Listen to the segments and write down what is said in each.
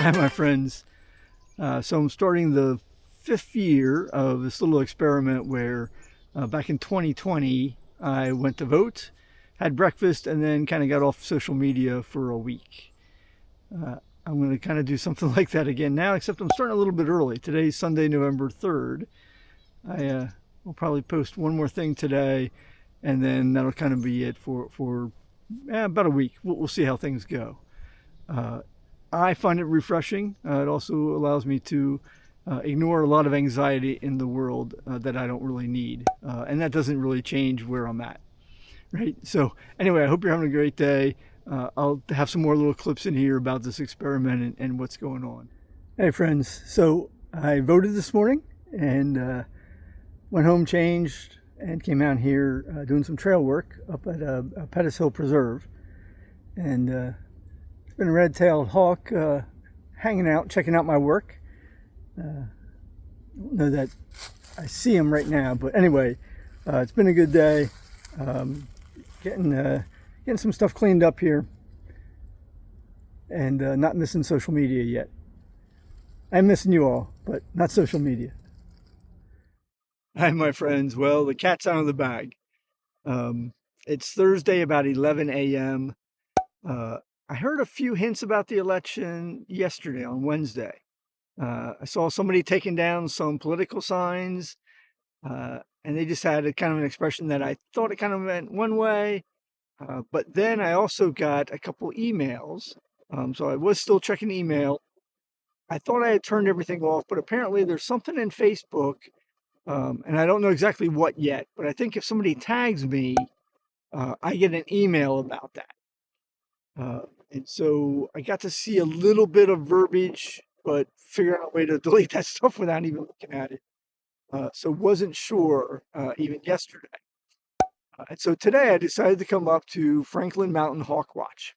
Hi, my friends. So I'm starting the 5th year of this little experiment where back in 2020, I went to vote, had breakfast, and then kind of got off social media for a week. I'm going to kind of do something like that again now, except I'm starting a little bit early. Today's Sunday, November 3rd. I will probably post one more thing today, and then that'll kind of be it for about a week. We'll see how things go. I find it refreshing. It also allows me to ignore a lot of anxiety in the world that I don't really need. And that doesn't really change where I'm at, right? So anyway, I hope you're having a great day. I'll have some more little clips in here about this experiment and what's going on. Hey friends, so I voted this morning and went home, changed, and came out here doing some trail work up at Pettis Hill Preserve. And it's been a red-tailed hawk hanging out, checking out my work. I don't know that I see him right now, but anyway, it's been a good day. Getting some stuff cleaned up here, and not missing social media yet. I'm missing you all, but not social media. Hi, my friends. Well, the cat's out of the bag. It's Thursday, about 11 a.m. I heard a few hints about the election yesterday on Wednesday. I saw somebody taking down some political signs, and they just had a kind of an expression that I thought it kind of meant one way. But then I also got a couple emails. So I was still checking email. I thought I had turned everything off, but apparently there's something in Facebook, and I don't know exactly what yet, but I think if somebody tags me, I get an email about that. And so I got to see a little bit of verbiage, but figure out a way to delete that stuff without even looking at it. So wasn't sure even yesterday. And so today I decided to come up to Franklin Mountain Hawk Watch.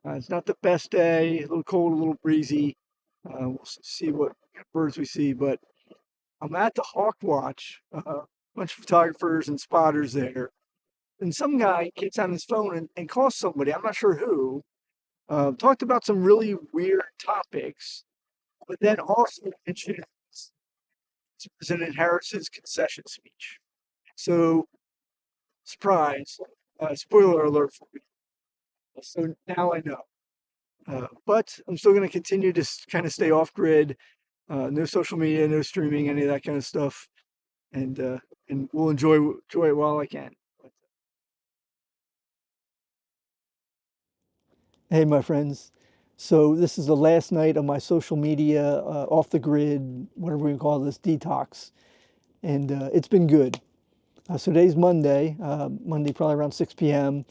It's not the best day, a little cold, a little breezy. We'll see what birds we see, but I'm at the Hawk Watch, a bunch of photographers and spotters there. And some guy gets on his phone and calls somebody, I'm not sure who, talked about some really weird topics, but then also mentioned President Harris's concession speech. So, surprise, spoiler alert for me. So now I know. But I'm still going to continue to kind of stay off grid, no social media, no streaming, any of that kind of stuff, and we'll enjoy it while I can. Hey, my friends. So this is the last night of my social media off the grid, whatever we call this, detox, and it's been good. So today's Monday, Monday probably around 6 p.m.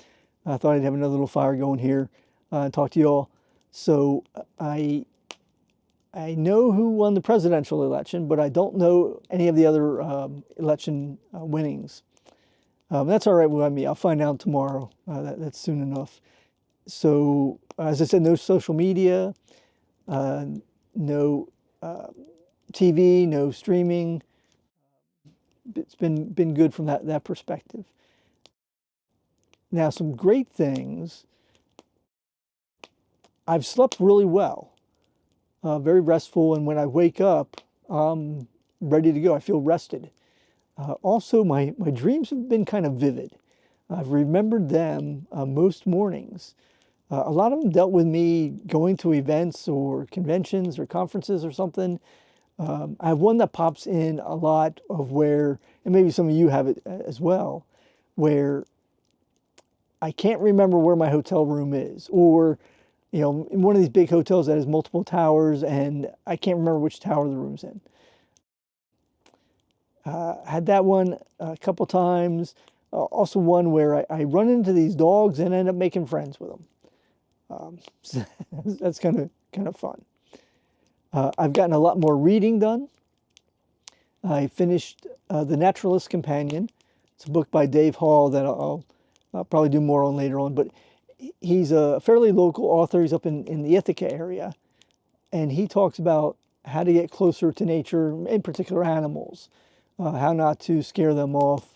I thought I'd have another little fire going here and talk to you all. So I know who won the presidential election, but I don't know any of the other election winnings. That's all right with me. I'll find out tomorrow. That's soon enough. So, as I said, no social media, no TV, no streaming. It's been good from that perspective. Now, some great things. I've slept really well, very restful, and when I wake up, I'm ready to go. I feel rested. Also, my dreams have been kind of vivid. I've remembered them most mornings. A lot of them dealt with me going to events or conventions or conferences or something. I have one that pops in a lot of where, and maybe some of you have it as well, where I can't remember where my hotel room is, or in one of these big hotels that has multiple towers, and I can't remember which tower the room's in. Had that one a couple times. Also one where I run into these dogs and end up making friends with them. So that's kind of fun. I've gotten a lot more reading done. I finished The Naturalist's Companion. It's a book by Dave Hall that I'll probably do more on later on, but he's a fairly local author. He's up in the Ithaca area, and he talks about how to get closer to nature, in particular animals, how not to scare them off,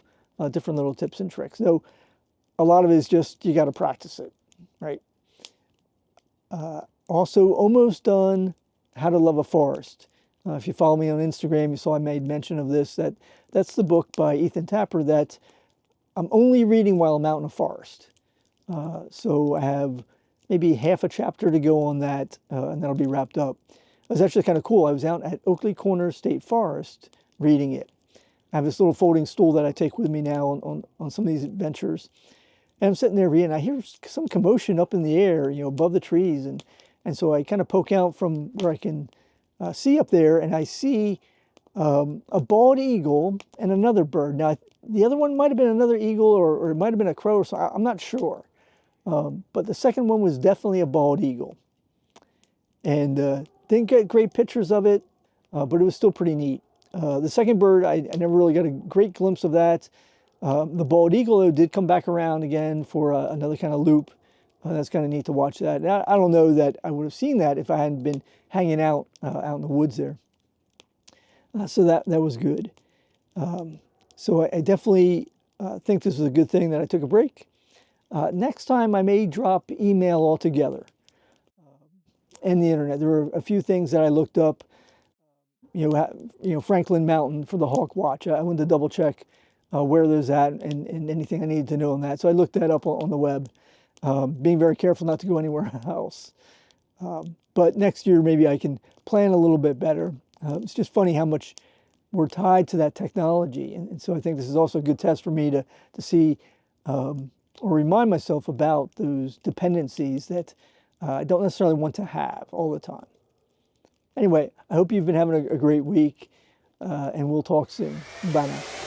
different little tips and tricks. So a lot of it is just you got to practice it, right? Also, almost done How to Love a Forest. If you follow me on Instagram, you saw I made mention of this. That's the book by Ethan Tapper that I'm only reading while I'm out in a forest. So I have maybe half a chapter to go on that, and that'll be wrapped up. It was actually kind of cool. I was out at Oakley Corners State Forest reading it. I have this little folding stool that I take with me now on some of these adventures. And I'm sitting there reading. I hear some commotion up in the air, above the trees, and so I kind of poke out from where I can see up there, and I see a bald eagle and another bird. Now, the other one might have been another eagle, or it might have been a crow, or so I'm not sure. But the second one was definitely a bald eagle. And didn't get great pictures of it, but it was still pretty neat. The second bird, I never really got a great glimpse of that. The bald eagle, though, did come back around again for another kind of loop. That's kind of neat to watch that. And I don't know that I would have seen that if I hadn't been hanging out in the woods there. So that was good. So I definitely think this is a good thing that I took a break. Next time I may drop email altogether and the internet. There were a few things that I looked up, Franklin Mountain for the Hawk Watch. I wanted to double check where there's at and anything I needed to know on that. So I looked that up on the web, being very careful not to go anywhere else. But next year, maybe I can plan a little bit better. It's just funny how much we're tied to that technology. And so I think this is also a good test for me to see or remind myself about those dependencies that I don't necessarily want to have all the time. Anyway, I hope you've been having a great week, and we'll talk soon. Bye now.